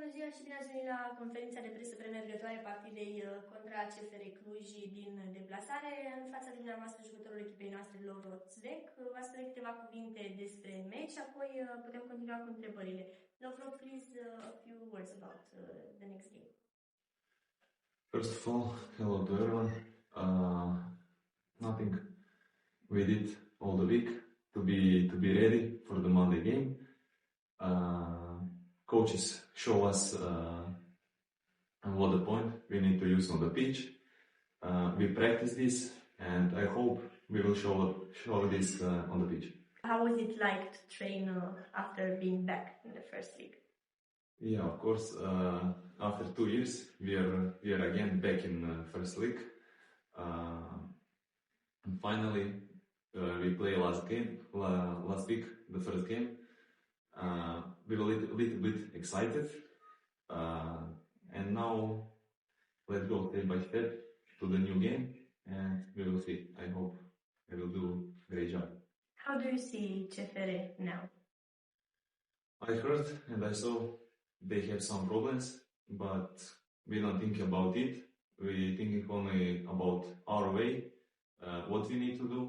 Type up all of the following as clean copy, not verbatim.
bună ziua și bine ați venit la conferința de presă premergătoare partidei contra CFR Cluj din deplasare. În fața dumneavoastră, jucătorul echipei noastre, Lovro Cvek, va spune câteva cuvinte despre meci, apoi putem continua cu întrebările. Lovro, please, a few words about the next game. First of all, hello to everyone. Nothing we did all the week to be ready for the Monday game. Coaches show us what the point we need to use on the pitch. We practice this, and I hope we will show this on the pitch. How was it like to train after being back in the first league? Yeah, of course. After 2 years, we are again back in first league. And finally, we play last week, the first game. We were a little bit excited, and now let's go step by step to the new game, and we will see. I hope I will do a great job. How do you see CFR now? I heard and I saw they have some problems, but we don't think about it. We thinking only about our way, what we need to do,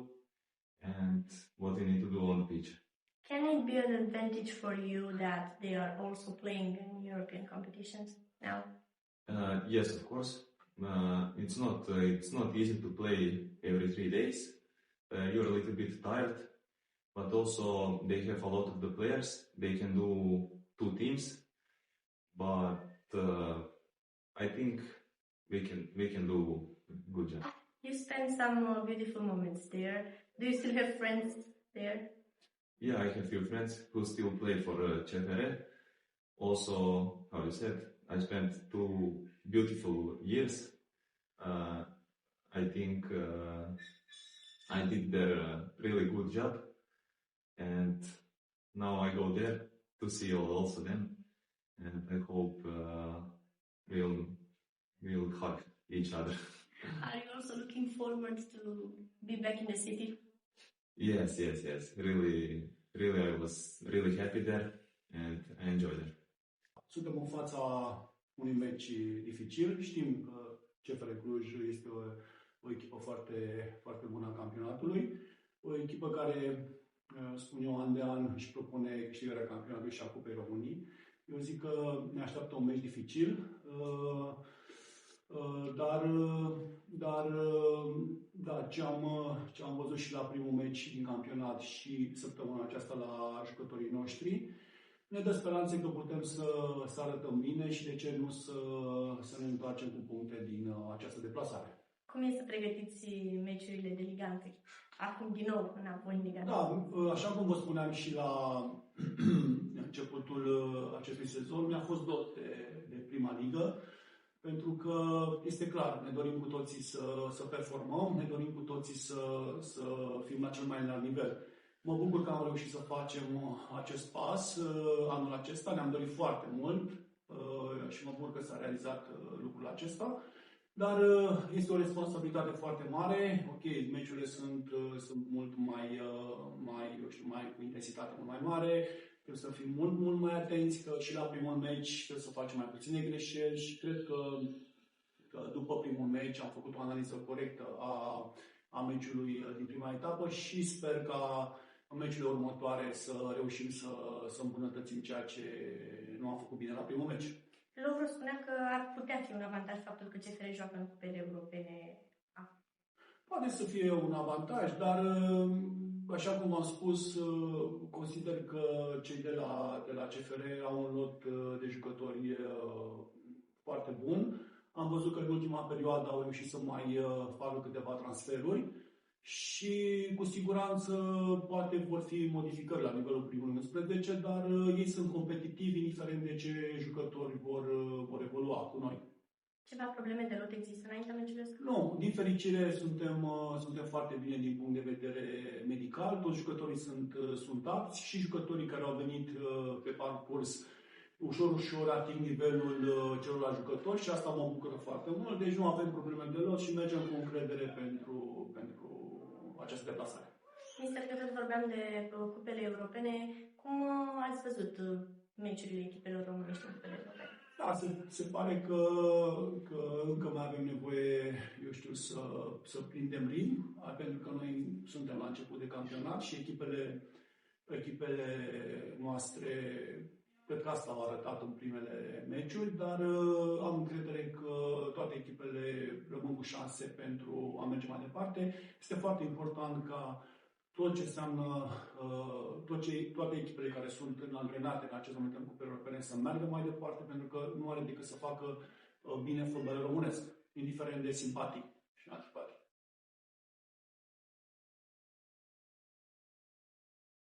and what we need to do on the pitch. Can it be an advantage for you that they are also playing in European competitions now? Yes, of course. It's not easy to play every 3 days. You're a little bit tired, but also they have a lot of the players. They can do 2 teams, but I think we can do a good job. You spent some beautiful moments there. Do you still have friends there? Yeah, I have few friends who still play for CFR. Also, how you said, I spent 2 beautiful years. I think I did their really good job, and now I go there to see also them, and I hope we'll hug each other. Are you also looking forward to be back in the city? Yes. Really, I was really happy there, and I enjoyed it. Suntem în fața unui meci dificil. Știm că CFR Cluj este o echipă foarte, foarte bună a campionatului. O echipă care, spun eu, an de an își propune câștigarea campionatului și a Cupei României. Eu zic că ne așteaptă un meci dificil, dar ce am văzut și la primul meci din campionat și săptămâna aceasta la jucătorii noștri, ne dă speranțe că putem să arătăm bine și de ce nu să ne întoarcem cu puncte din această deplasare. Cum e să pregătiți meciurile de Liga 1? Acum din nou înapoi în Liga 1. Da, așa cum vă spuneam și la începutul acestui sezon, mi-a fost dor de prima ligă, pentru că este clar, ne dorim cu toții să performăm, ne dorim cu toții să fim la cel mai înalt nivel. Mă bucur că am reușit să facem acest pas anul acesta, ne-am dorit foarte mult și mă bucur că s-a realizat lucrul acesta. Dar este o responsabilitate foarte mare. Ok, meciurile sunt mult mai cu intensitate mult mai mare. Trebuie să fim mult mai atenți, că și la primul meci trebuie să facem mai puține greșeli și cred că după primul meci am făcut o analiză corectă a meciului din prima etapă și sper ca în meciurile următoare să reușim să îmbunătățim ceea ce nu am făcut bine la primul meci. Lovro spunea că ar putea fi un avantaj faptul că CFR joacă în cupele europene. Poate să fie un avantaj, dar așa cum v-am spus, consider că cei de la CFR au un lot de jucători foarte bun. Am văzut că în ultima perioadă au reușit să mai facă câteva transferuri și cu siguranță poate vor fi modificări la nivelul primului 11, dar ei sunt competitivi indiferent de ce jucători vor evolua cu noi. Ceva probleme de lot există înaintea meciului? Nu, din fericire suntem foarte bine din punct de vedere medical, toți jucătorii sunt apți și jucătorii care au venit pe parcurs ușor ating nivelul celorlalți jucători și asta mă bucură foarte mult, deci nu avem probleme de lot și mergem cu încredere pentru această deplasare. Mister, că tot vorbeam de cupele europene, cum ați văzut meciurile echipelor românești în cupele europene? Da, se pare că încă mai avem nevoie, eu știu, să prindem ritm, pentru că noi suntem la început de campionat și echipele noastre, cred că asta au arătat în primele meciuri, dar am încredere că toate echipele rămân cu șanse pentru a merge mai departe. Este foarte important ca tot ce înseamnă, toate echipele care sunt antrenate în acest moment în cupele europene să meargă mai departe, pentru că nu are decât să facă bine fotbalul românesc, indiferent de simpatic. Și